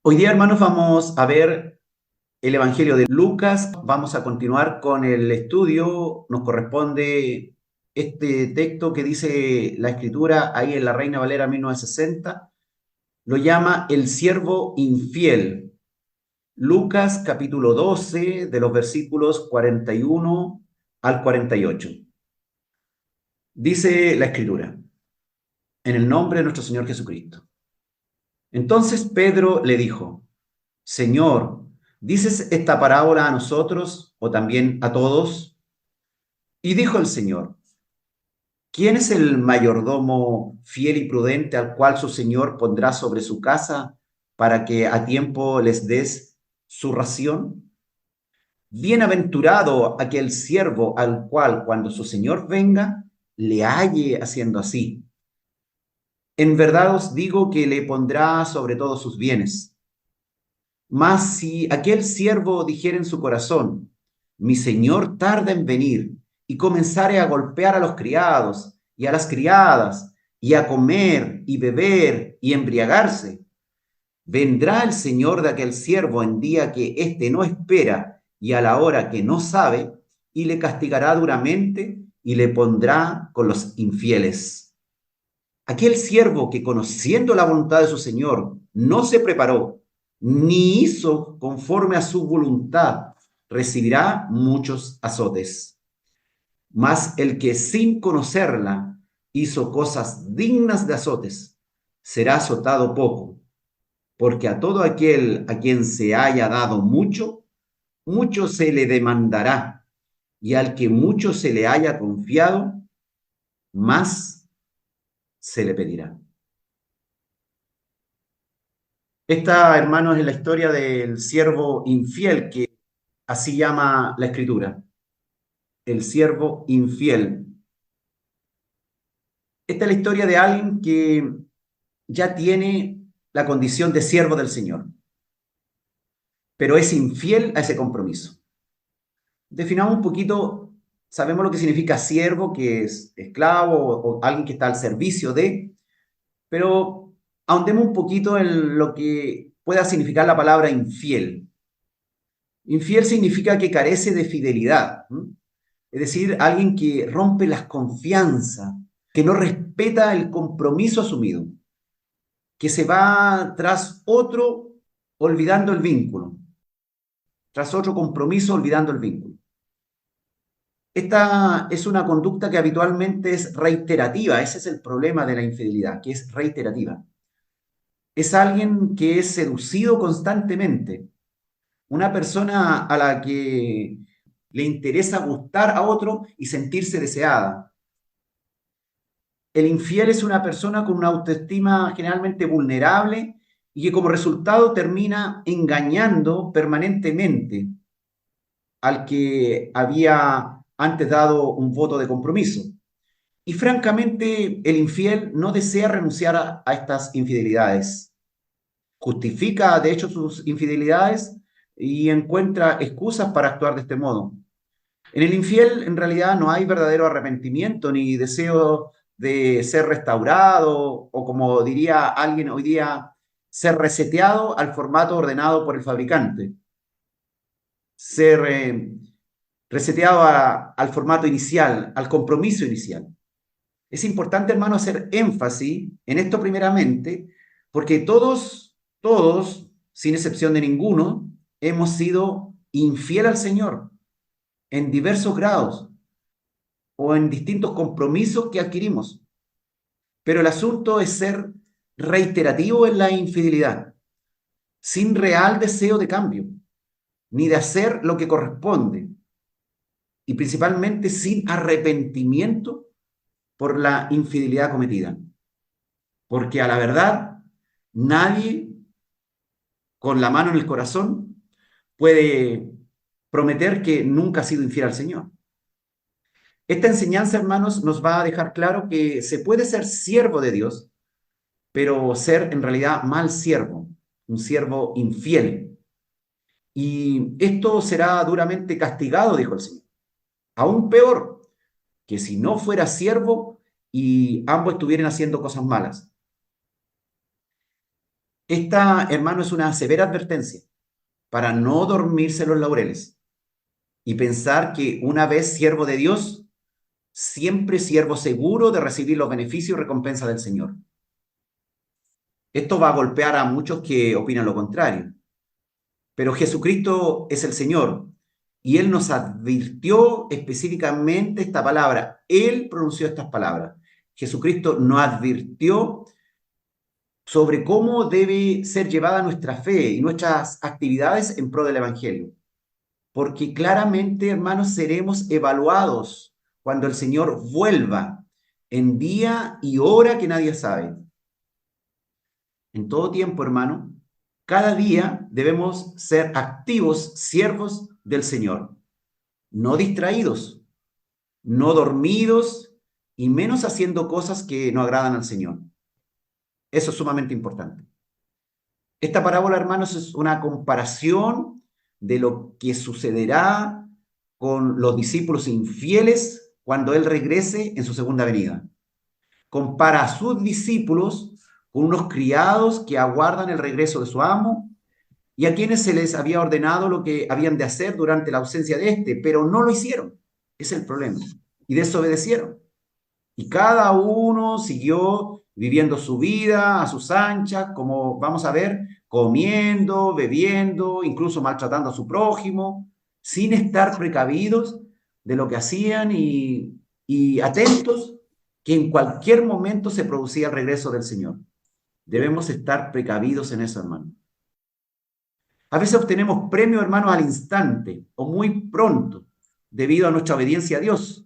Hoy día, hermanos, vamos a ver el Evangelio de Lucas. Vamos a continuar con el estudio. Nos corresponde este texto que dice la Escritura ahí en la Reina Valera 1960. Lo llama el siervo infiel. Lucas capítulo 12, de los versículos 41 al 48. Dice la Escritura, en el nombre de nuestro Señor Jesucristo. Entonces Pedro le dijo: Señor, ¿dices esta parábola a nosotros o también a todos? Y dijo el Señor: ¿Quién es el mayordomo fiel y prudente al cual su señor pondrá sobre su casa para que a tiempo les des su ración? Bienaventurado aquel siervo al cual cuando su señor venga le halle haciendo así. En verdad os digo que le pondrá sobre todos sus bienes. Mas si aquel siervo dijere en su corazón: mi señor tarda en venir, y comenzare a golpear a los criados y a las criadas, y a comer y beber y embriagarse, vendrá el señor de aquel siervo en día que éste no espera y a la hora que no sabe, y le castigará duramente y le pondrá con los infieles. Aquel siervo que, conociendo la voluntad de su señor, no se preparó, ni hizo conforme a su voluntad, recibirá muchos azotes. Mas el que sin conocerla hizo cosas dignas de azotes, será azotado poco, porque a todo aquel a quien se haya dado mucho, mucho se le demandará, y al que mucho se le haya confiado, más se le pedirá. Esta, hermanos, es la historia del siervo infiel, que así llama la Escritura, el siervo infiel. Esta es la historia de alguien que ya tiene la condición de siervo del Señor, pero es infiel a ese compromiso. Definamos un poquito, sabemos lo que significa siervo, que es esclavo o alguien que está al servicio de, pero ahondemos un poquito en lo que pueda significar la palabra infiel. Infiel significa que carece de fidelidad, ¿m? Es decir, alguien que rompe las confianzas, que no respeta el compromiso asumido, que se va tras otro olvidando el vínculo, tras otro compromiso olvidando el vínculo. Esta es una conducta que habitualmente es reiterativa. Ese es el problema de la infidelidad, que es reiterativa. Es alguien que es seducido constantemente, una persona a la que le interesa gustar a otro y sentirse deseada. El infiel es una persona con una autoestima generalmente vulnerable y que como resultado termina engañando permanentemente al que había antes dado un voto de compromiso. Y francamente, el infiel no desea renunciar a estas infidelidades. Justifica, de hecho, sus infidelidades y encuentra excusas para actuar de este modo. En el infiel, en realidad, no hay verdadero arrepentimiento ni deseo de ser restaurado o, como diría alguien hoy día, ser reseteado al formato ordenado por el fabricante, ser reseteado al formato inicial, al compromiso inicial. Es importante, hermano, hacer énfasis en esto primeramente, porque todos, sin excepción de ninguno, hemos sido infiel al Señor en diversos grados o en distintos compromisos que adquirimos. Pero el asunto es ser reiterativo en la infidelidad, sin real deseo de cambio, ni de hacer lo que corresponde, y principalmente sin arrepentimiento por la infidelidad cometida. Porque a la verdad, nadie con la mano en el corazón puede prometer que nunca ha sido infiel al Señor. Esta enseñanza, hermanos, nos va a dejar claro que se puede ser siervo de Dios, pero ser en realidad mal siervo, un siervo infiel. Y esto será duramente castigado, dijo el Señor. Aún peor, que si no fuera siervo y ambos estuvieran haciendo cosas malas. Esta, hermano, es una severa advertencia para no dormirse los laureles y pensar que una vez siervo de Dios, siempre siervo seguro de recibir los beneficios y recompensa del Señor. Esto va a golpear a muchos que opinan lo contrario, pero Jesucristo es el Señor y Él nos advirtió específicamente esta palabra. Él pronunció estas palabras. Jesucristo nos advirtió sobre cómo debe ser llevada nuestra fe y nuestras actividades en pro del Evangelio. Porque claramente, hermanos, seremos evaluados cuando el Señor vuelva en día y hora que nadie sabe. En todo tiempo, hermano, cada día debemos ser activos siervos del Señor, no distraídos, no dormidos y menos haciendo cosas que no agradan al Señor. Eso es sumamente importante. Esta parábola, hermanos, es una comparación de lo que sucederá con los discípulos infieles cuando Él regrese en su segunda venida. Compara a sus discípulos con unos criados que aguardan el regreso de su amo y a quienes se les había ordenado lo que habían de hacer durante la ausencia de éste, pero no lo hicieron. Es el problema. Y desobedecieron. Y cada uno siguió viviendo su vida a sus anchas, como vamos a ver, comiendo, bebiendo, incluso maltratando a su prójimo, sin estar precavidos de lo que hacían y atentos que en cualquier momento se producía el regreso del Señor. Debemos estar precavidos en eso, hermano. A veces obtenemos premios, hermanos, al instante o muy pronto, debido a nuestra obediencia a Dios.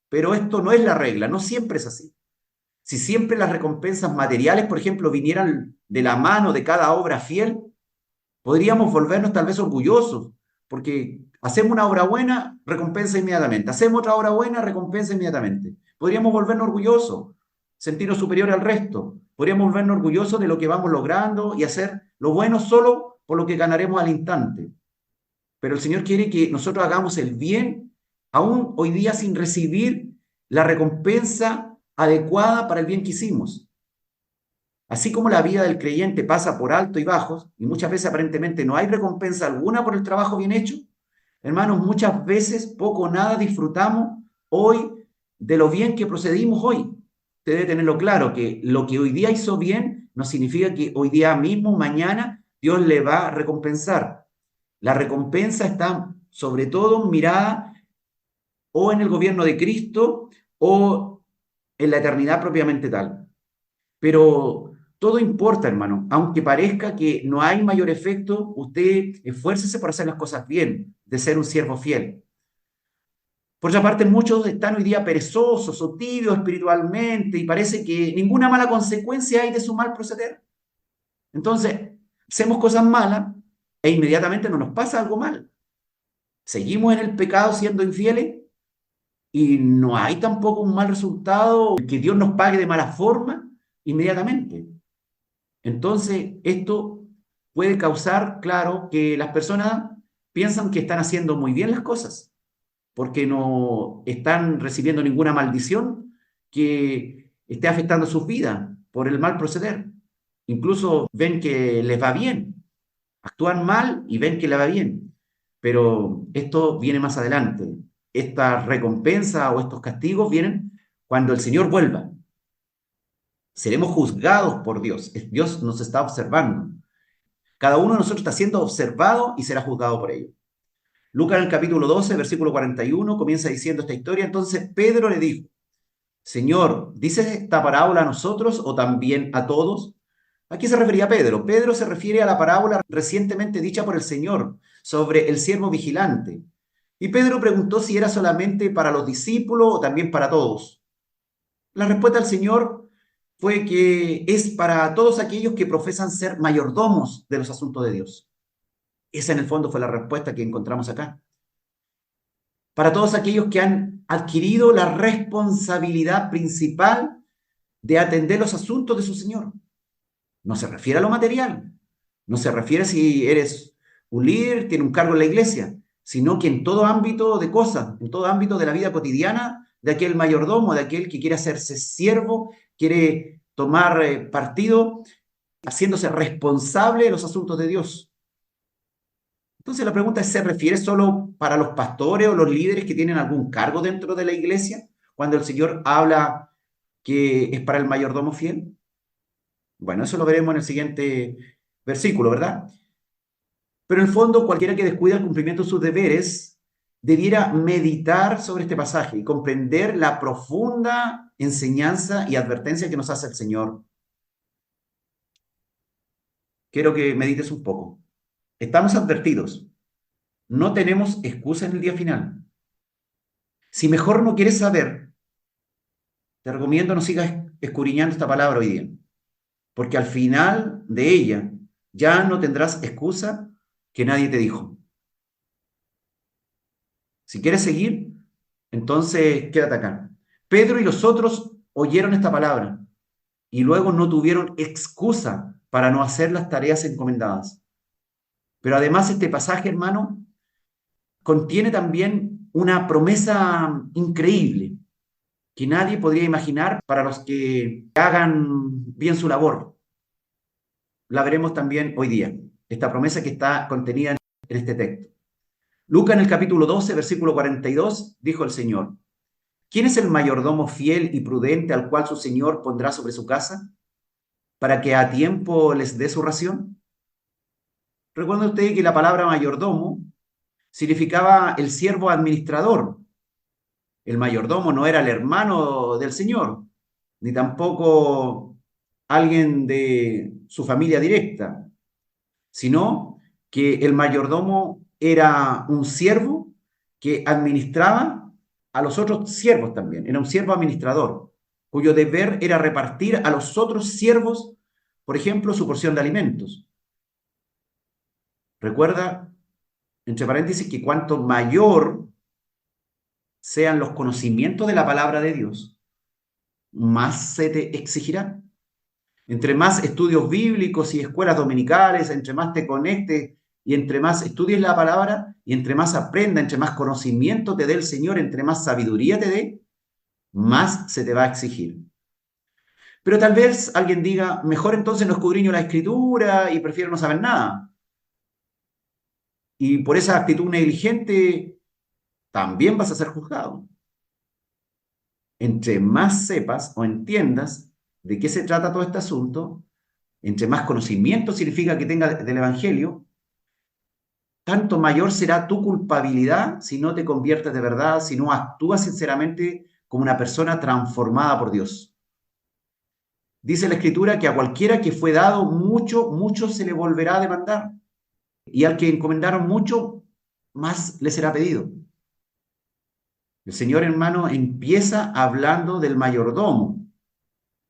Pero esto no es la regla, no siempre es así. Si siempre las recompensas materiales, por ejemplo, vinieran de la mano de cada obra fiel, podríamos volvernos tal vez orgullosos, porque hacemos una obra buena, recompensa inmediatamente. Hacemos otra obra buena, recompensa inmediatamente. Podríamos volvernos orgullosos, sentirnos superiores al resto. Podríamos volvernos orgullosos de lo que vamos logrando y hacer lo bueno solo por lo que ganaremos al instante. Pero el Señor quiere que nosotros hagamos el bien, aún hoy día sin recibir la recompensa adecuada para el bien que hicimos. Así como la vida del creyente pasa por altos y bajos, y muchas veces aparentemente no hay recompensa alguna por el trabajo bien hecho, hermanos, muchas veces poco o nada disfrutamos hoy de lo bien que procedimos hoy. Usted debe tenerlo claro, que lo que hoy día hizo bien no significa que hoy día mismo, mañana, Dios le va a recompensar. La recompensa está sobre todo mirada o en el gobierno de Cristo o en la eternidad propiamente tal. Pero todo importa, hermano. Aunque parezca que no hay mayor efecto, usted esfuércese por hacer las cosas bien, de ser un siervo fiel. Por otra parte, muchos están hoy día perezosos o tibios espiritualmente y parece que ninguna mala consecuencia hay de su mal proceder. Entonces, hacemos cosas malas e inmediatamente no nos pasa algo mal. Seguimos en el pecado siendo infieles y no hay tampoco un mal resultado que Dios nos pague de mala forma inmediatamente. Entonces, esto puede causar, claro, que las personas piensan que están haciendo muy bien las cosas, porque no están recibiendo ninguna maldición que esté afectando sus vidas por el mal proceder. Incluso ven que les va bien, actúan mal y ven que les va bien. Pero esto viene más adelante. Esta recompensa o estos castigos vienen cuando el Señor vuelva. Seremos juzgados por Dios. Dios nos está observando. Cada uno de nosotros está siendo observado y será juzgado por ello. Lucas en el capítulo 12, versículo 41, comienza diciendo esta historia. Entonces Pedro le dijo, Señor, ¿dices esta parábola a nosotros o también a todos? ¿A qué se refería Pedro? Pedro se refiere a la parábola recientemente dicha por el Señor sobre el siervo vigilante. Y Pedro preguntó si era solamente para los discípulos o también para todos. La respuesta del Señor fue que es para todos aquellos que profesan ser mayordomos de los asuntos de Dios. Esa en el fondo fue la respuesta que encontramos acá. Para todos aquellos que han adquirido la responsabilidad principal de atender los asuntos de su Señor. No se refiere a lo material, no se refiere si eres un líder, tienes un cargo en la iglesia, sino que en todo ámbito de cosas, en todo ámbito de la vida cotidiana, de aquel mayordomo, de aquel que quiere hacerse siervo, quiere tomar partido haciéndose responsable de los asuntos de Dios. Entonces la pregunta es, ¿se refiere solo para los pastores o los líderes que tienen algún cargo dentro de la iglesia cuando el Señor habla que es para el mayordomo fiel? Bueno, eso lo veremos en el siguiente versículo, ¿verdad? Pero en el fondo, cualquiera que descuida el cumplimiento de sus deberes debiera meditar sobre este pasaje y comprender la profunda enseñanza y advertencia que nos hace el Señor. Quiero que medites un poco. Estamos advertidos. No tenemos excusa en el día final. Si mejor no quieres saber, te recomiendo no sigas escudriñando esta palabra hoy día, porque al final de ella ya no tendrás excusa que nadie te dijo. Si quieres seguir, entonces quédate acá. Pedro y los otros oyeron esta palabra y luego no tuvieron excusa para no hacer las tareas encomendadas. Pero además este pasaje, hermano, contiene también una promesa increíble que nadie podría imaginar para los que hagan bien su labor. La veremos también hoy día, esta promesa que está contenida en este texto. Lucas en el capítulo 12, versículo 42, dijo el Señor: ¿quién es el mayordomo fiel y prudente al cual su señor pondrá sobre su casa para que a tiempo les dé su ración? Recuerda usted que la palabra mayordomo significaba el siervo administrador. El mayordomo no era el hermano del señor, ni tampoco alguien de su familia directa, sino que el mayordomo era un siervo que administraba a los otros siervos también. Era un siervo administrador, cuyo deber era repartir a los otros siervos, por ejemplo, su porción de alimentos. Recuerda, entre paréntesis, que cuanto mayor sean los conocimientos de la palabra de Dios, más se te exigirá. Entre más estudios bíblicos y escuelas dominicales, entre más te conectes y entre más estudies la palabra y entre más aprenda, entre más conocimiento te dé el Señor, entre más sabiduría te dé, más se te va a exigir. Pero tal vez alguien diga, mejor entonces no escudriño la escritura y prefiero no saber nada. Y por esa actitud negligente también vas a ser juzgado. Entre más sepas o entiendas de qué se trata todo este asunto, entre más conocimiento significa que tengas del Evangelio, tanto mayor será tu culpabilidad si no te conviertes de verdad, si no actúas sinceramente como una persona transformada por Dios. Dice la Escritura que a cualquiera que fue dado mucho, mucho se le volverá a demandar. Y al que encomendaron mucho, más le será pedido. El Señor, hermano, empieza hablando del mayordomo.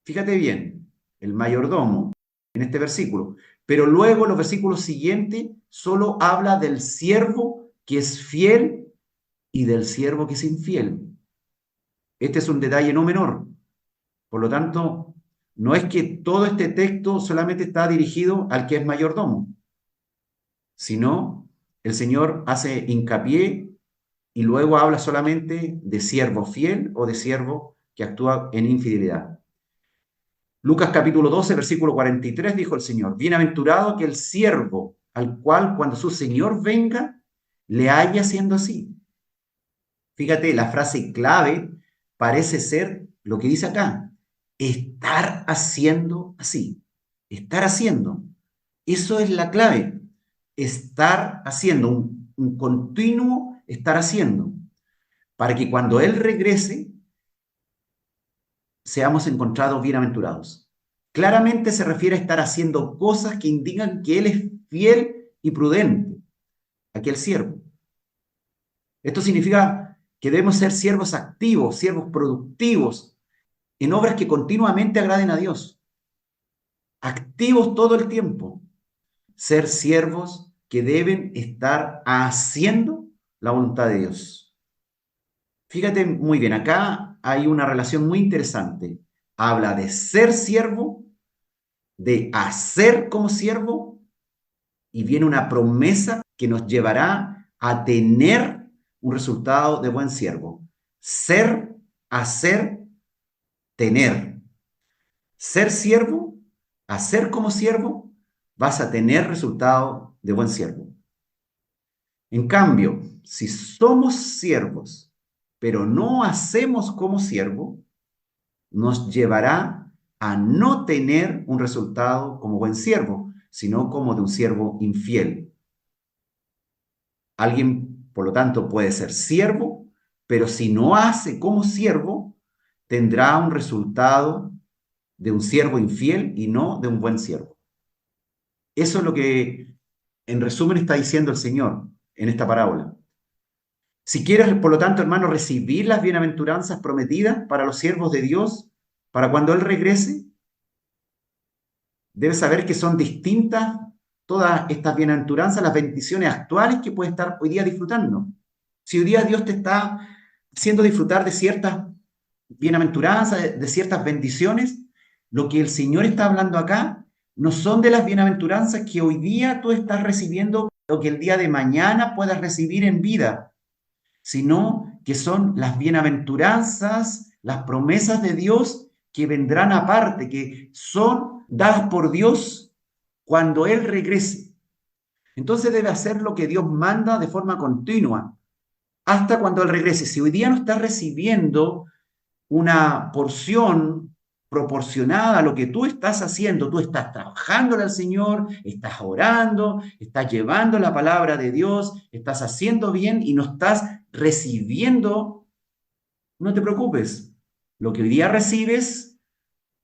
Fíjate bien, el mayordomo en este versículo. Pero luego los versículos siguientes solo habla del siervo que es fiel y del siervo que es infiel. Este es un detalle no menor. Por lo tanto, no es que todo este texto solamente está dirigido al que es mayordomo, sino el Señor hace hincapié y luego habla solamente de siervo fiel o de siervo que actúa en infidelidad. Lucas capítulo 12, versículo 43 dijo el Señor: bienaventurado que el siervo al cual cuando su Señor venga le haya siendo así. Fíjate, la frase clave parece ser lo que dice acá: estar haciendo así. Estar haciendo. Eso es la clave. Estar haciendo, un continuo estar haciendo, para que cuando Él regrese seamos encontrados bienaventurados. Claramente se refiere a estar haciendo cosas que indican que Él es fiel y prudente, aquel siervo. Esto significa que debemos ser siervos activos, siervos productivos, en obras que continuamente agraden a Dios. Activos todo el tiempo. Ser siervos que deben estar haciendo la voluntad de Dios. Fíjate muy bien, acá hay una relación muy interesante. Habla de ser siervo, de hacer como siervo, y viene una promesa que nos llevará a tener un resultado de buen siervo. Ser, hacer, tener. Ser siervo, hacer como siervo, vas a tener resultado de buen siervo. En cambio, si somos siervos, pero no hacemos como siervo, nos llevará a no tener un resultado como buen siervo, sino como de un siervo infiel. Alguien, por lo tanto, puede ser siervo, pero si no hace como siervo, tendrá un resultado de un siervo infiel y no de un buen siervo. Eso es lo que, en resumen, está diciendo el Señor en esta parábola. Si quieres, por lo tanto, hermano, recibir las bienaventuranzas prometidas para los siervos de Dios, para cuando Él regrese, debes saber que son distintas todas estas bienaventuranzas, las bendiciones actuales que puedes estar hoy día disfrutando. Si hoy día Dios te está haciendo disfrutar de ciertas bienaventuranzas, de ciertas bendiciones, lo que el Señor está hablando acá no son de las bienaventuranzas que hoy día tú estás recibiendo o que el día de mañana puedas recibir en vida, sino que son las bienaventuranzas, las promesas de Dios que vendrán aparte, que son dadas por Dios cuando Él regrese. Entonces debe hacer lo que Dios manda de forma continua hasta cuando Él regrese. Si hoy día no estás recibiendo una porción proporcionada a lo que tú estás haciendo, tú estás trabajándole al Señor, estás orando, estás llevando la palabra de Dios, estás haciendo bien y no estás recibiendo, no te preocupes. Lo que hoy día recibes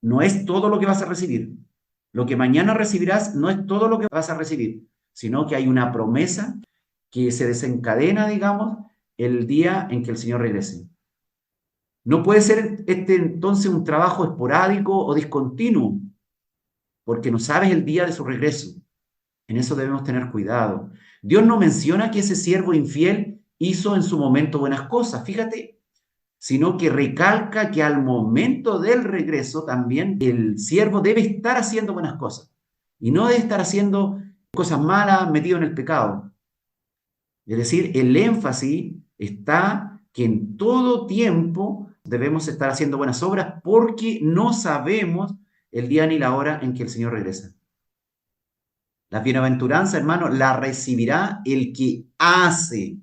no es todo lo que vas a recibir. Lo que mañana recibirás no es todo lo que vas a recibir, sino que hay una promesa que se desencadena, digamos, el día en que el Señor regrese. No puede ser este entonces un trabajo esporádico o discontinuo, porque no sabes el día de su regreso. En eso debemos tener cuidado. Dios no menciona que ese siervo infiel hizo en su momento buenas cosas, fíjate, sino que recalca que al momento del regreso también el siervo debe estar haciendo buenas cosas y no debe estar haciendo cosas malas, metido en el pecado. Es decir, el énfasis está que en todo tiempo debemos estar haciendo buenas obras porque no sabemos el día ni la hora en que el Señor regresa. La bienaventuranza, hermano, la recibirá el que hace,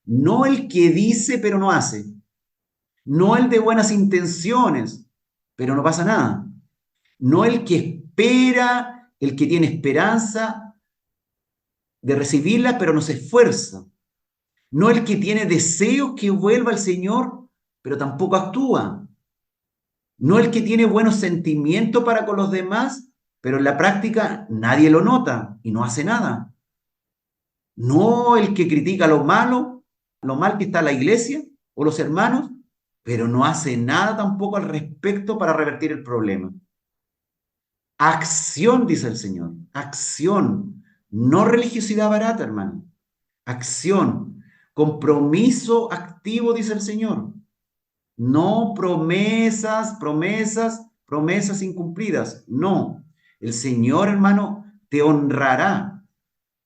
no el que dice pero no hace, no el de buenas intenciones, pero no pasa nada, no el que espera, el que tiene esperanza de recibirla pero no se esfuerza. No el que tiene deseos que vuelva al Señor, pero tampoco actúa. No el que tiene buenos sentimientos para con los demás, pero en la práctica nadie lo nota y no hace nada. No el que critica lo mal que está la iglesia o los hermanos, pero no hace nada tampoco al respecto para revertir el problema. Acción, dice el Señor, acción, no religiosidad barata, hermano. Acción, compromiso activo, dice el Señor. No promesas, promesas, promesas incumplidas. No. El Señor, hermano, te honrará.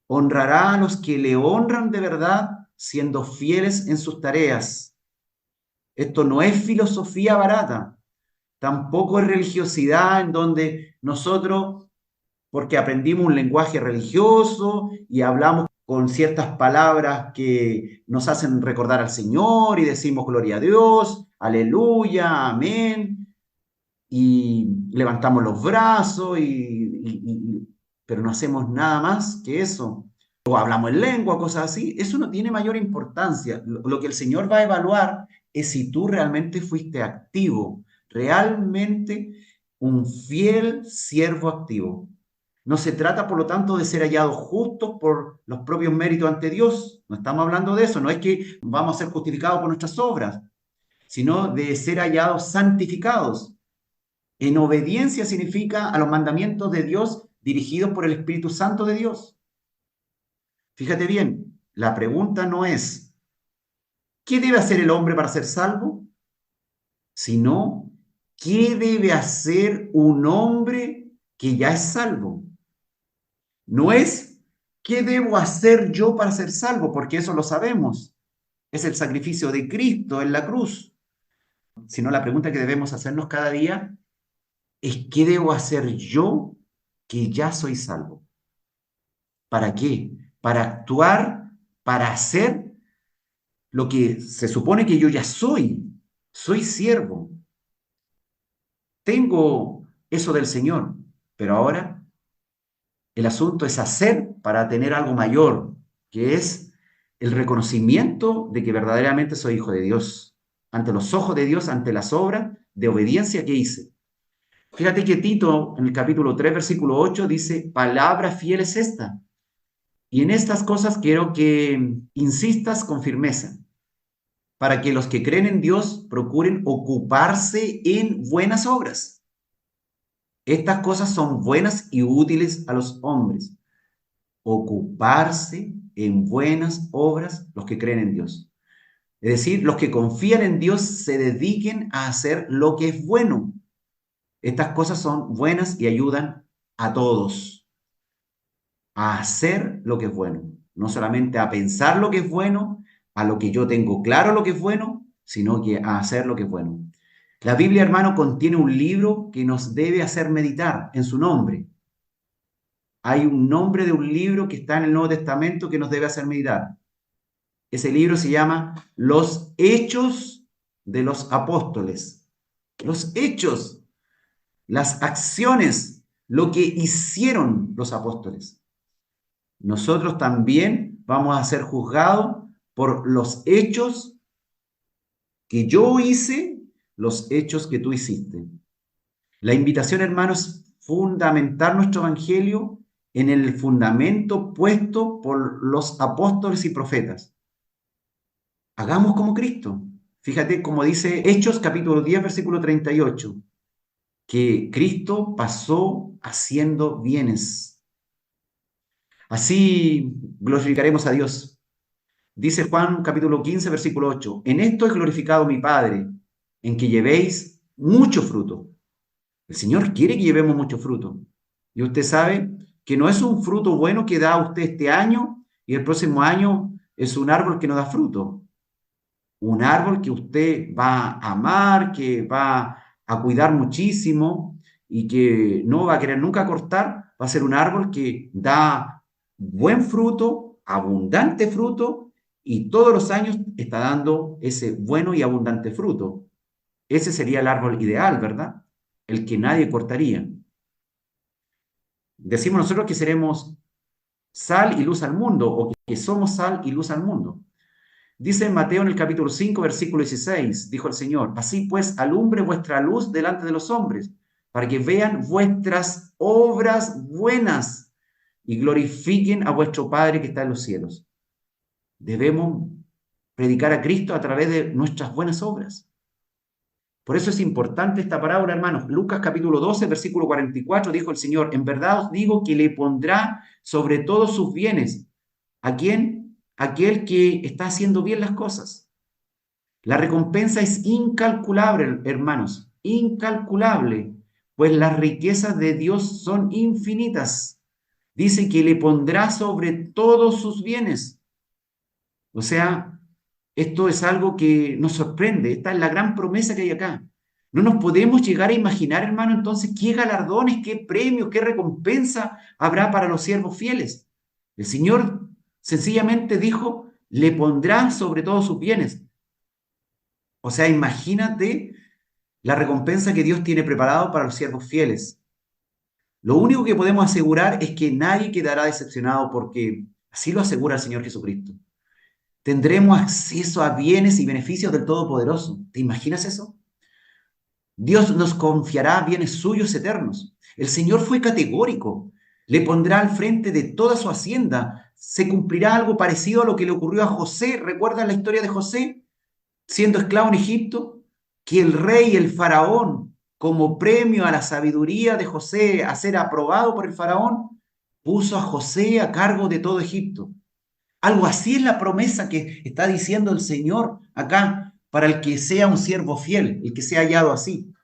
Honrará a los que le honran de verdad, siendo fieles en sus tareas. Esto no es filosofía barata. Tampoco es religiosidad en donde nosotros, porque aprendimos un lenguaje religioso y hablamos con ciertas palabras que nos hacen recordar al Señor y decimos gloria a Dios, aleluya, amén, y levantamos los brazos, pero no hacemos nada más que eso. O hablamos en lengua, cosas así. Eso no tiene mayor importancia. Lo que el Señor va a evaluar es si tú realmente fuiste activo, realmente un fiel siervo activo. No se trata, por lo tanto, de ser hallados justos por los propios méritos ante Dios. No estamos hablando de eso. No es que vamos a ser justificados por nuestras obras, sino de ser hallados santificados. En obediencia significa a los mandamientos de Dios dirigidos por el Espíritu Santo de Dios. Fíjate bien, la pregunta no es ¿qué debe hacer el hombre para ser salvo? Sino ¿qué debe hacer un hombre que ya es salvo? No es ¿qué debo hacer yo para ser salvo? Porque eso lo sabemos. Es el sacrificio de Cristo en la cruz. Sino la pregunta que debemos hacernos cada día es ¿qué debo hacer yo que ya soy salvo. ¿Para qué? Para actuar, para hacer lo que se supone que yo ya soy. Soy siervo. Tengo eso del Señor, pero ahora el asunto es hacer para tener algo mayor, que es el reconocimiento de que verdaderamente soy hijo de Dios, ante los ojos de Dios, ante las obras de obediencia que hice. Fíjate que Tito, en el capítulo 3, versículo 8, dice, palabra fiel es esta. Y en estas cosas quiero que insistas con firmeza, para que los que creen en Dios procuren ocuparse en buenas obras. Estas cosas son buenas y útiles a los hombres. Ocuparse en buenas obras los que creen en Dios. Es decir, los que confían en Dios se dediquen a hacer lo que es bueno. Estas cosas son buenas y ayudan a todos a hacer lo que es bueno. No solamente a pensar lo que es bueno, a lo que yo tengo claro lo que es bueno, sino que a hacer lo que es bueno. La Biblia, hermano, contiene un libro que nos debe hacer meditar en su nombre. Hay un nombre de un libro que está en el Nuevo Testamento que nos debe hacer meditar. Ese libro se llama Los Hechos de los Apóstoles. Los hechos, las acciones, lo que hicieron los apóstoles. Nosotros también vamos a ser juzgados por los hechos que yo hice, los hechos que tú hiciste. La invitación, hermanos, es fundamentar nuestro evangelio en el fundamento puesto por los apóstoles y profetas. Hagamos como Cristo. Fíjate como dice Hechos capítulo 10, versículo 38, que Cristo pasó haciendo bienes. Así glorificaremos a Dios. Dice Juan capítulo 15, versículo 8, en esto es glorificado mi Padre, en que llevéis mucho fruto. El Señor quiere que llevemos mucho fruto. Y usted sabe que no es un fruto bueno que da usted este año y el próximo año es un árbol que no da fruto. Un árbol que usted va a amar, que va a cuidar muchísimo y que no va a querer nunca cortar, va a ser un árbol que da buen fruto, abundante fruto, y todos los años está dando ese bueno y abundante fruto. Ese sería el árbol ideal, ¿verdad? El que nadie cortaría. Decimos nosotros que seremos sal y luz al mundo, o que somos sal y luz al mundo. Dice en Mateo en el capítulo 5, versículo 16, dijo el Señor, así pues alumbre vuestra luz delante de los hombres, para que vean vuestras obras buenas y glorifiquen a vuestro Padre que está en los cielos. Debemos predicar a Cristo a través de nuestras buenas obras. Por eso es importante esta parábola, hermanos. Lucas capítulo 12, versículo 44, dijo el Señor, en verdad os digo que le pondrá sobre todos sus bienes. ¿A quién? Aquel que está haciendo bien las cosas. La recompensa es incalculable, hermanos, incalculable, pues las riquezas de Dios son infinitas. Dice que le pondrá sobre todos sus bienes. O sea, esto es algo que nos sorprende. Esta es la gran promesa que hay acá. No nos podemos llegar a imaginar, hermano, entonces qué galardones, qué premios, qué recompensa habrá para los siervos fieles. El Señor sencillamente dijo, le pondrá sobre todos sus bienes. O sea, imagínate la recompensa que Dios tiene preparado para los siervos fieles. Lo único que podemos asegurar es que nadie quedará decepcionado porque así lo asegura el Señor Jesucristo. Tendremos acceso a bienes y beneficios del Todopoderoso. ¿Te imaginas eso? Dios nos confiará bienes suyos eternos. El Señor fue categórico. Le pondrá al frente de toda su hacienda. Se cumplirá algo parecido a lo que le ocurrió a José. ¿Recuerdan la historia de José? Siendo esclavo en Egipto, que el rey, el faraón, como premio a la sabiduría de José, a ser aprobado por el faraón, puso a José a cargo de todo Egipto. Algo así es la promesa que está diciendo el Señor acá para el que sea un siervo fiel, el que sea hallado así.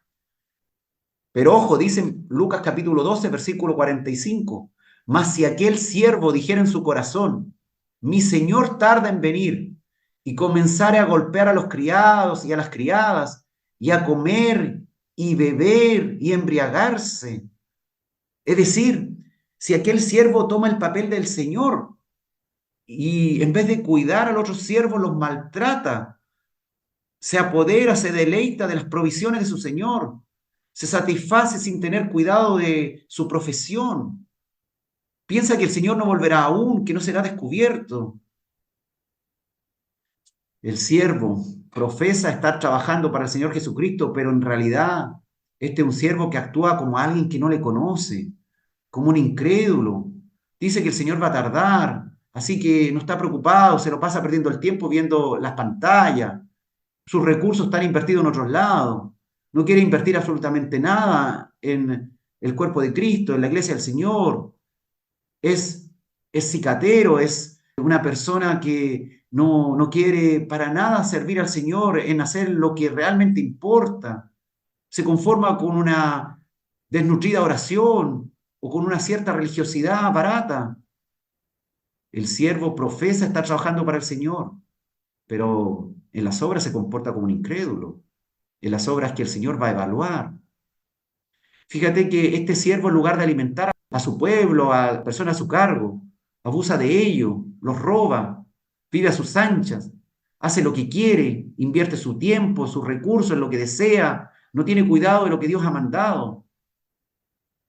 Pero ojo, dice en Lucas capítulo 12, versículo 45, mas si aquel siervo dijera en su corazón, mi Señor tarda en venir, y comenzare a golpear a los criados y a las criadas, y a comer y beber y embriagarse. Es decir, Si aquel siervo toma el papel del Señor y en vez de cuidar al otro siervo los maltrata, se apodera, se deleita de las provisiones de su Señor, se satisface sin tener cuidado de su profesión, piensa que el Señor no volverá aún, que no será descubierto. El siervo profesa estar trabajando para el Señor Jesucristo, pero en realidad este es un siervo que actúa como alguien que no le conoce, como un incrédulo. Dice que el Señor va a tardar, así que no está preocupado, se lo pasa perdiendo el tiempo viendo las pantallas, sus recursos están invertidos en otros lados, no quiere invertir absolutamente nada en el cuerpo de Cristo, en la iglesia del Señor. Es, es cicatero, es una persona que no quiere para nada servir al Señor en hacer lo que realmente importa. Se conforma con una desnutrida oración o con una cierta religiosidad barata. El siervo profesa estar trabajando para el Señor, pero en las obras se comporta como un incrédulo. En las obras que el Señor va a evaluar. Fíjate que este siervo, en lugar de alimentar a su pueblo, a personas a su cargo, abusa de ello, los roba, vive a sus anchas, hace lo que quiere, invierte su tiempo, sus recursos en lo que desea, no tiene cuidado de lo que Dios ha mandado.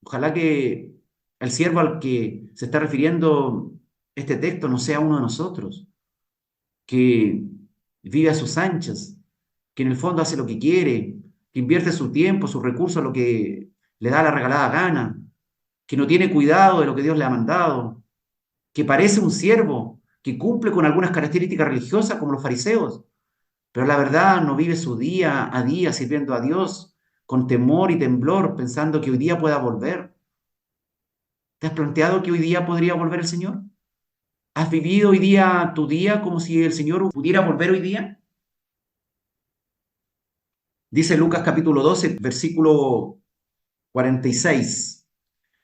Ojalá que el siervo al que se está refiriendo este texto no sea uno de nosotros, que vive a sus anchas, que en el fondo hace lo que quiere, que invierte su tiempo, sus recursos, a lo que le da la regalada gana, que no tiene cuidado de lo que Dios le ha mandado, que parece un siervo, que cumple con algunas características religiosas como los fariseos, pero la verdad no vive su día a día sirviendo a Dios con temor y temblor, pensando que hoy día pueda volver. ¿Te has planteado que hoy día podría volver el Señor? ¿Has vivido hoy día tu día como si el Señor pudiera volver hoy día? Dice Lucas capítulo 12, versículo 46.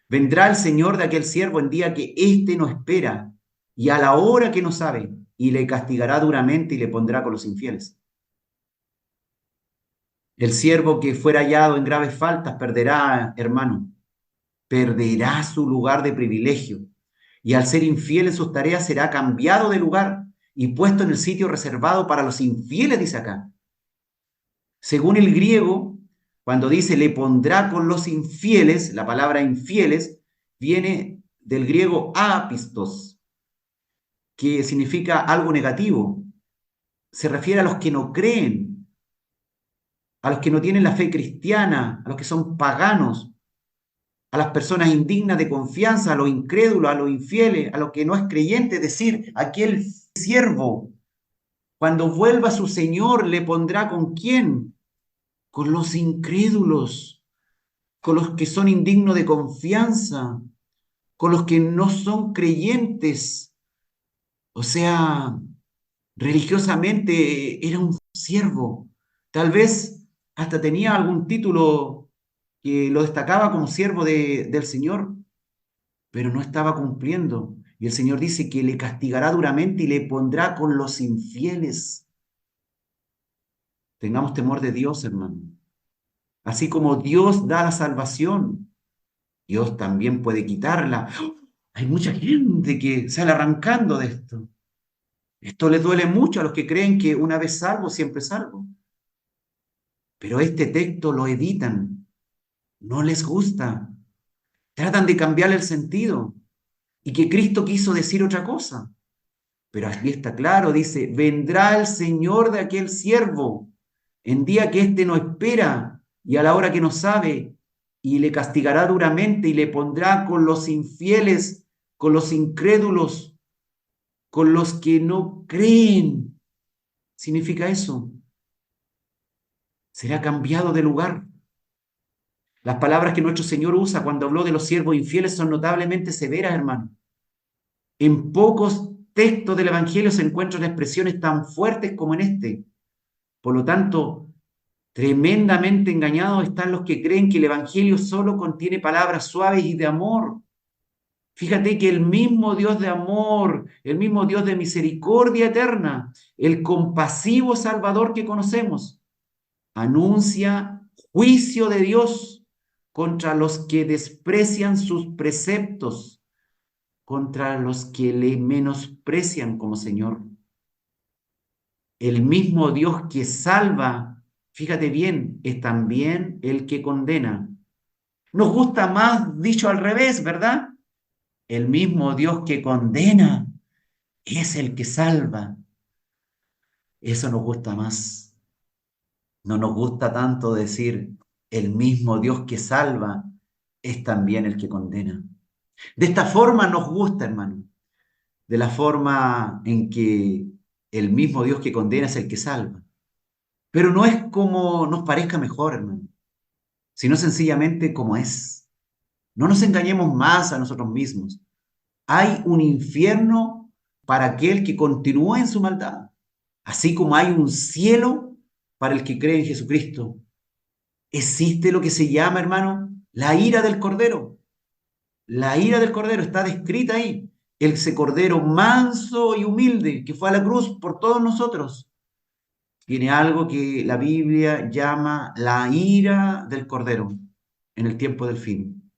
Vendrá el Señor de aquel siervo en día que éste no espera y a la hora que no sabe, y le castigará duramente y le pondrá con los infieles. El siervo que fuera hallado en graves faltas perderá, hermano, perderá su lugar de privilegio y al ser infiel en sus tareas será cambiado de lugar y puesto en el sitio reservado para los infieles, dice acá. Según el griego, cuando dice le pondrá con los infieles, la palabra infieles viene del griego apistos, que significa algo negativo. Se refiere a los que no creen, a los que no tienen la fe cristiana, a los que son paganos, a las personas indignas de confianza, a los incrédulos, a los infieles, a los que no es creyente, es decir, aquel siervo, cuando vuelva su Señor, le pondrá con quién, con los incrédulos, con los que son indignos de confianza, con los que no son creyentes. O sea, religiosamente era un siervo. Tal vez hasta tenía algún título que lo destacaba como siervo del Señor, pero no estaba cumpliendo. Y el Señor dice que le castigará duramente y le pondrá con los infieles. Tengamos temor de Dios, hermano. Así como Dios da la salvación, Dios también puede quitarla. Hay mucha gente que sale arrancando de esto. Esto les duele mucho a los que creen que una vez salvo, siempre salvo. Pero este texto lo editan, no les gusta, tratan de cambiarle el sentido y que Cristo quiso decir otra cosa. Pero aquí está claro, dice, vendrá el Señor de aquel siervo en día que éste no espera y a la hora que no sabe, y le castigará duramente y le pondrá con los infieles, con los incrédulos, con los que no creen. Significa eso. Será cambiado de lugar. Las palabras que nuestro Señor usa cuando habló de los siervos infieles son notablemente severas, hermano. En pocos textos del Evangelio se encuentran expresiones tan fuertes como en este. Por lo tanto, tremendamente engañados están los que creen que el Evangelio solo contiene palabras suaves y de amor. Fíjate que el mismo Dios de amor, el mismo Dios de misericordia eterna, el compasivo Salvador que conocemos, anuncia juicio de Dios contra los que desprecian sus preceptos, contra los que le menosprecian como Señor. El mismo Dios que salva, fíjate bien, es también el que condena. Nos gusta más dicho al revés, ¿verdad? El mismo Dios que condena es el que salva. Eso nos gusta más. No nos gusta tanto decir el mismo Dios que salva es también el que condena. De esta forma nos gusta, hermano. De la forma en que el mismo Dios que condena es el que salva. Pero no es como nos parezca mejor, hermano, sino sencillamente como es. No nos engañemos más a nosotros mismos. Hay un infierno para aquel que continúa en su maldad, así como hay un cielo para el que cree en Jesucristo. Existe lo que se llama, hermano, la ira del Cordero. La ira del Cordero está descrita ahí. Ese Cordero manso y humilde que fue a la cruz por todos nosotros. Tiene algo que la Biblia llama la ira del Cordero en el tiempo del fin.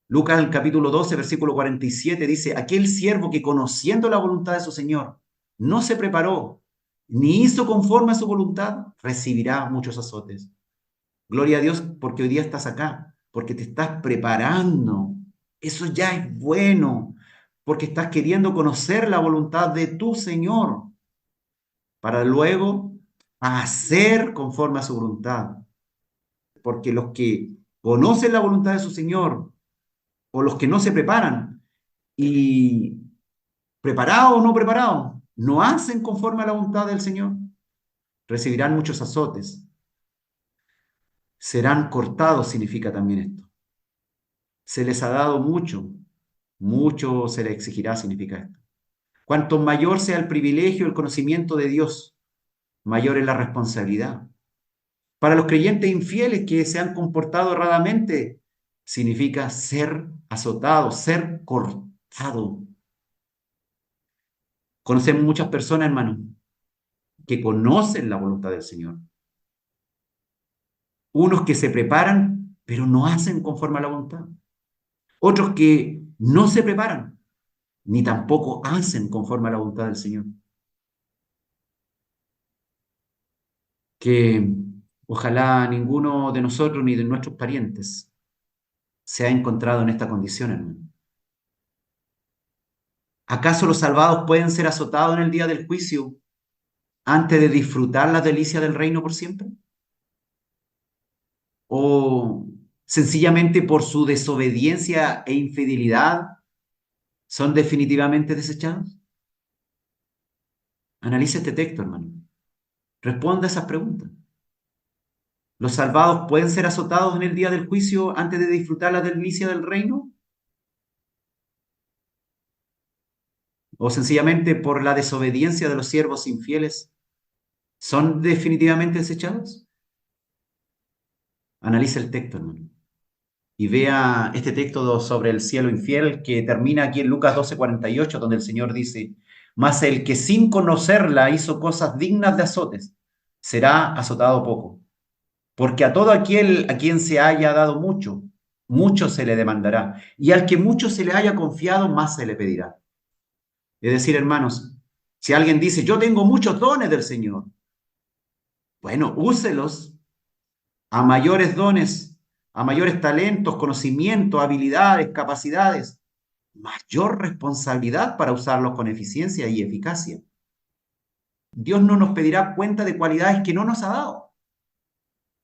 Lucas, en el capítulo 12, versículo 47, dice, aquel siervo que conociendo la voluntad de su Señor, no se preparó, ni hizo conforme a su voluntad, recibirá muchos azotes. Gloria a Dios porque hoy día estás acá, porque te estás preparando. Eso ya es bueno, porque estás queriendo conocer la voluntad de tu Señor, para luego hacer conforme a su voluntad. Porque los que conocen la voluntad de su Señor, o los que no se preparan, y preparados o no preparados, no hacen conforme a la voluntad del Señor, recibirán muchos azotes. Serán cortados, significa también esto. Se les ha dado mucho, mucho se les exigirá, significa esto. Cuanto mayor sea el privilegio, el conocimiento de Dios, mayor es la responsabilidad. Para los creyentes infieles que se han comportado erradamente, significa ser azotado, ser cortado. Conocemos muchas personas, hermano, que conocen la voluntad del Señor. Unos que se preparan, pero no hacen conforme a la voluntad. Otros que no se preparan, ni tampoco hacen conforme a la voluntad del Señor. Que ojalá ninguno de nosotros ni de nuestros parientes se ha encontrado en esta condición, hermano. ¿Acaso los salvados pueden ser azotados en el día del juicio antes de disfrutar las delicias del reino por siempre? ¿O sencillamente por su desobediencia e infidelidad son definitivamente desechados? Analiza este texto, hermano. Responda a esas preguntas. ¿Los salvados pueden ser azotados en el día del juicio antes de disfrutar la delicia del reino? ¿O sencillamente por la desobediencia de los siervos infieles son definitivamente desechados? Analiza el texto, hermano, y vea este texto sobre el cielo infiel que termina aquí en Lucas 12:48, donde el Señor dice, mas el que sin conocerla hizo cosas dignas de azotes, será azotado poco. Porque a todo aquel a quien se haya dado mucho, mucho se le demandará. Y al que mucho se le haya confiado, más se le pedirá. Es decir, hermanos, si alguien dice, yo tengo muchos dones del Señor, bueno, úselos a mayores dones, a mayores talentos, conocimientos, habilidades, capacidades, mayor responsabilidad para usarlos con eficiencia y eficacia. Dios no nos pedirá cuenta de cualidades que no nos ha dado,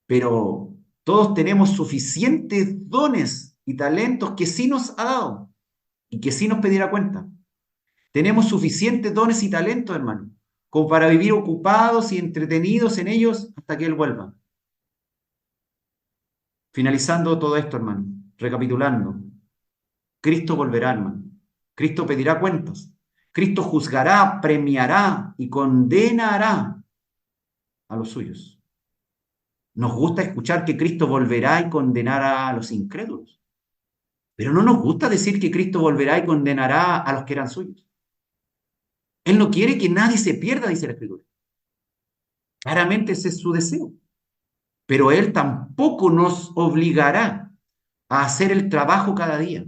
pero todos tenemos suficientes dones y talentos que sí nos ha dado y que sí nos pedirá cuenta. Tenemos suficientes dones y talentos, hermano, como para vivir ocupados y entretenidos en ellos hasta que Él vuelva. Finalizando todo esto, hermano, recapitulando, Cristo volverá, hermano. Cristo pedirá cuentas. Cristo juzgará, premiará y condenará a los suyos. Nos gusta escuchar que Cristo volverá y condenará a los incrédulos, pero no nos gusta decir que Cristo volverá y condenará a los que eran suyos. Él no quiere que nadie se pierda, dice la Escritura. Claramente ese es su deseo. pero Él tampoco nos obligará a hacer el trabajo cada día.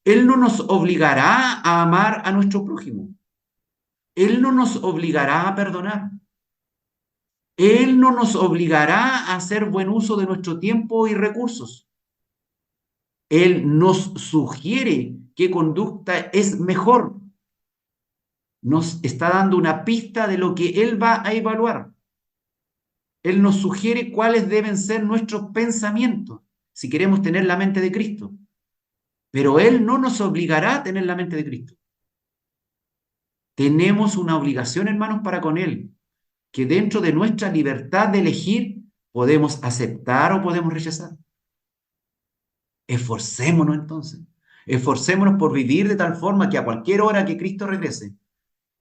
Él no nos obligará a amar a nuestro prójimo. Él no nos obligará a perdonar. Él no nos obligará a hacer buen uso de nuestro tiempo y recursos. Él nos sugiere qué conducta es mejor. Nos está dando una pista de lo que Él va a evaluar. Él nos sugiere cuáles deben ser nuestros pensamientos si queremos tener la mente de Cristo. Pero Él no nos obligará a tener la mente de Cristo. Tenemos una obligación, hermanos, para con Él, que dentro de nuestra libertad de elegir podemos aceptar o podemos rechazar. Esforcémonos entonces. Esforcémonos por vivir de tal forma que a cualquier hora que Cristo regrese,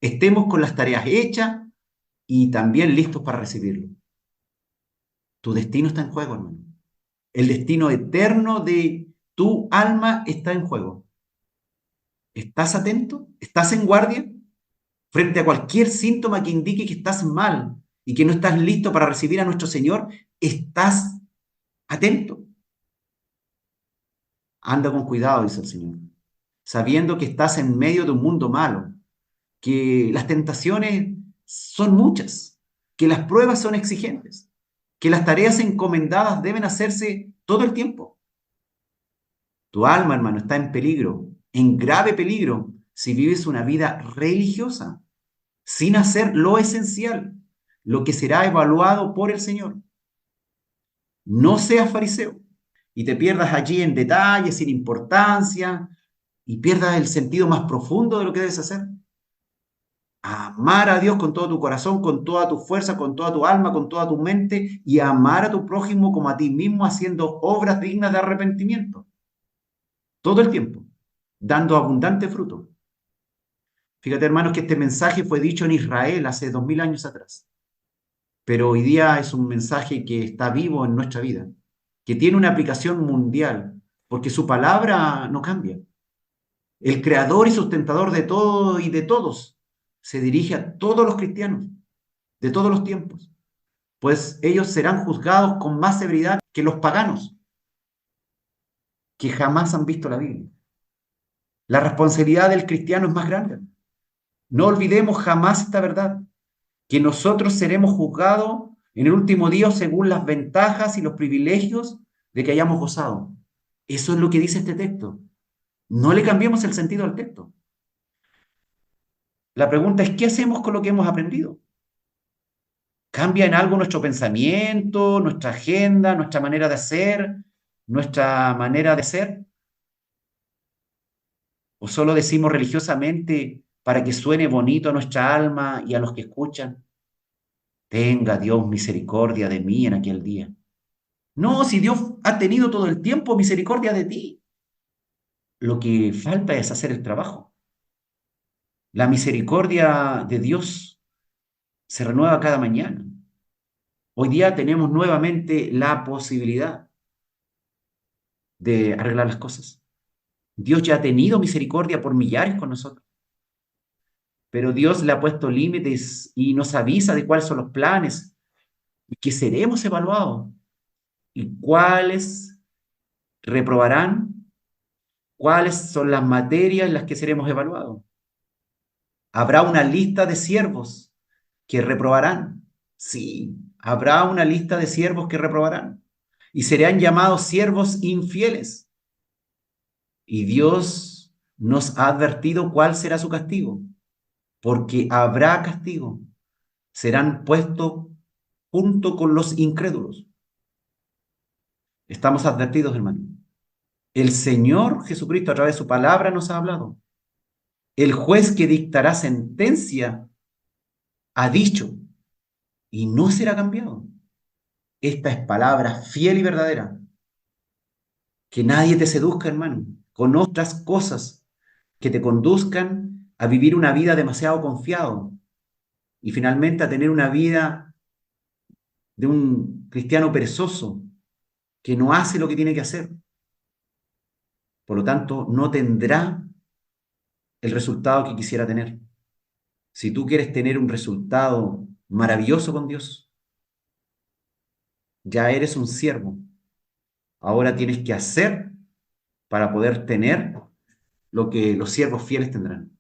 estemos con las tareas hechas y también listos para recibirlo. Tu destino está en juego, hermano. El destino eterno de tu alma está en juego. ¿Estás atento? ¿Estás en guardia? Frente a cualquier síntoma que indique que estás mal y que no estás listo para recibir a nuestro Señor, ¿estás atento? Anda con cuidado, dice el Señor, sabiendo que estás en medio de un mundo malo, que las tentaciones son muchas, que las pruebas son exigentes, que las tareas encomendadas deben hacerse todo el tiempo. Tu alma, hermano, está en peligro, en grave peligro, si vives una vida religiosa, sin hacer lo esencial, lo que será evaluado por el Señor. No seas fariseo y te pierdas allí en detalles, sin importancia, y pierdas el sentido más profundo de lo que debes hacer. Amar a Dios con todo tu corazón, con toda tu fuerza, con toda tu alma, con toda tu mente, y amar a tu prójimo como a ti mismo, haciendo obras dignas de arrepentimiento. Todo el tiempo, dando abundante fruto. Fíjate, hermanos, que este mensaje fue dicho en Israel hace 2000 años atrás, pero hoy día es un mensaje que está vivo en nuestra vida, que tiene una aplicación mundial, porque su palabra no cambia. El creador y sustentador de todo y de todos se dirige a todos los cristianos de todos los tiempos, pues ellos serán juzgados con más severidad que los paganos, que jamás han visto la Biblia. La responsabilidad del cristiano es más grande. No olvidemos jamás esta verdad, que nosotros seremos juzgados en el último día según las ventajas y los privilegios de que hayamos gozado. Eso es lo que dice este texto. No le cambiemos el sentido al texto. La pregunta es, ¿qué hacemos con lo que hemos aprendido? ¿Cambia en algo nuestro pensamiento, nuestra agenda, nuestra manera de hacer, nuestra manera de ser? ¿O solo decimos religiosamente para que suene bonito a nuestra alma y a los que escuchan? Tenga Dios misericordia de mí en aquel día. No, si Dios ha tenido todo el tiempo misericordia de ti. Lo que falta es hacer el trabajo. La misericordia de Dios se renueva cada mañana. Hoy día tenemos nuevamente la posibilidad de arreglar las cosas. Dios ya ha tenido misericordia por millares con nosotros, pero Dios le ha puesto límites y nos avisa de cuáles son los planes y que seremos evaluados y cuáles reprobarán, cuáles son las materias en las que seremos evaluados. Habrá una lista de siervos que reprobarán. Sí, habrá una lista de siervos que reprobarán y serán llamados siervos infieles. Y Dios nos ha advertido cuál será su castigo, porque habrá castigo. Serán puestos junto con los incrédulos. Estamos advertidos, hermano. El Señor Jesucristo a través de su palabra nos ha hablado. El juez que dictará sentencia ha dicho y no será cambiado. Esta es palabra fiel y verdadera. Que nadie te seduzca, hermano, con otras cosas que te conduzcan a vivir una vida demasiado confiado y finalmente a tener una vida de un cristiano perezoso que no hace lo que tiene que hacer. Por lo tanto, no tendrá el resultado que quisiera tener. Si tú quieres tener un resultado maravilloso con Dios, ya eres un siervo. Ahora tienes que hacer para poder tener lo que los siervos fieles tendrán.